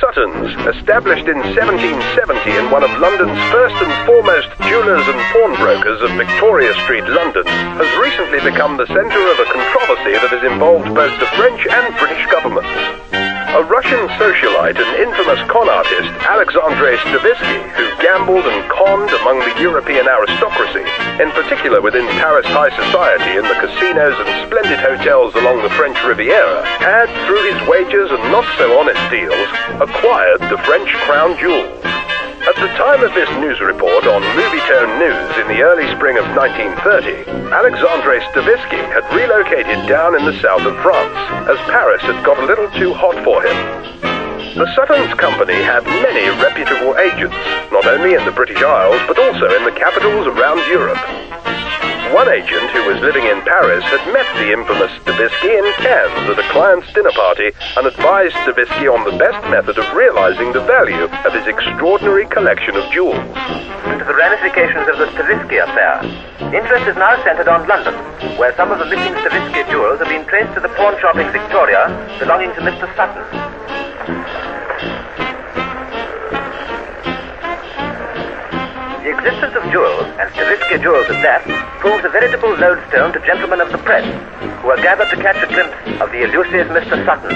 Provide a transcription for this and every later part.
Suttons, established in 1770 in one of London's first and foremost jewellers and pawnbrokers of Victoria Street, London, has recently become the centre of a controversy that has involved both the French and British governments. A Russian socialite and infamous con artist, Alexandre Stavisky, who gambled and conned among the European aristocracy, in particular within Paris high society in the casinos and splendid hotels along the French Riviera, had, through his wagers and not-so-honest deals, acquired the French crown jewels. At the time of this news report on Movietone News in the early spring of 1930, Alexandre Stavisky had relocated down in the south of France, as Paris had got a little too hot for him. The Suttons Company had many reputable agents, not only in the British Isles, but also in the capitals around Europe. One agent who was living in Paris had met the infamous Stavisky in Cannes at a client's dinner party and advised Stavisky on the best method of realizing the value of his extraordinary collection of jewels. Into the ramifications of the Stavisky Affair. Interest is now centered on London, where some of the missing Stavisky jewels have been traced to the pawn shop in Victoria belonging to Mr. Sutton. The existence of jewels, and Stavisky jewels at that, proves a veritable lodestone to gentlemen of the press, who are gathered to catch a glimpse of the elusive Mr. Sutton.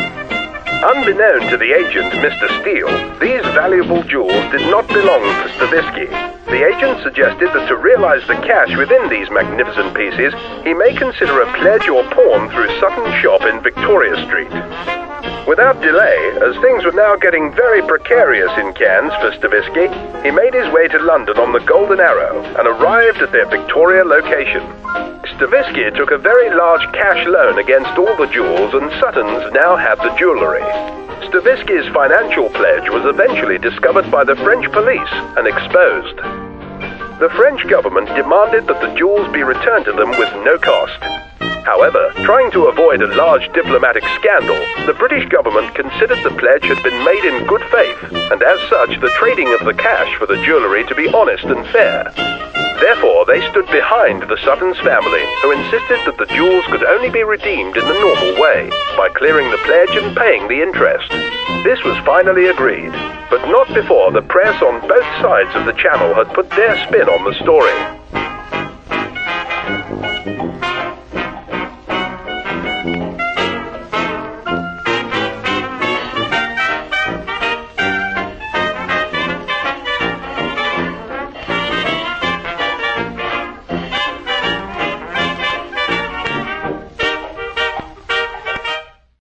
Unbeknown to the agent, Mr. Steele, these valuable jewels did not belong to Stavisky. The agent suggested that to realize the cash within these magnificent pieces, he may consider a pledge or pawn through Sutton's shop in Victoria Street. Without delay, as things were now getting very precarious in Cannes for Stavisky, he made his way to London on the Golden Arrow and arrived at their Victoria location. Stavisky took a very large cash loan against all the jewels, and Suttons now had the jewellery. Stavisky's financial pledge was eventually discovered by the French police and exposed. The French government demanded that the jewels be returned to them with no cost. However, trying to avoid a large diplomatic scandal, the British government considered the pledge had been made in good faith, and as such the trading of the cash for the jewellery to be honest and fair. Therefore, they stood behind the Suttons family, who insisted that the jewels could only be redeemed in the normal way, by clearing the pledge and paying the interest. This was finally agreed, but not before the press on both sides of the channel had put their spin on the story.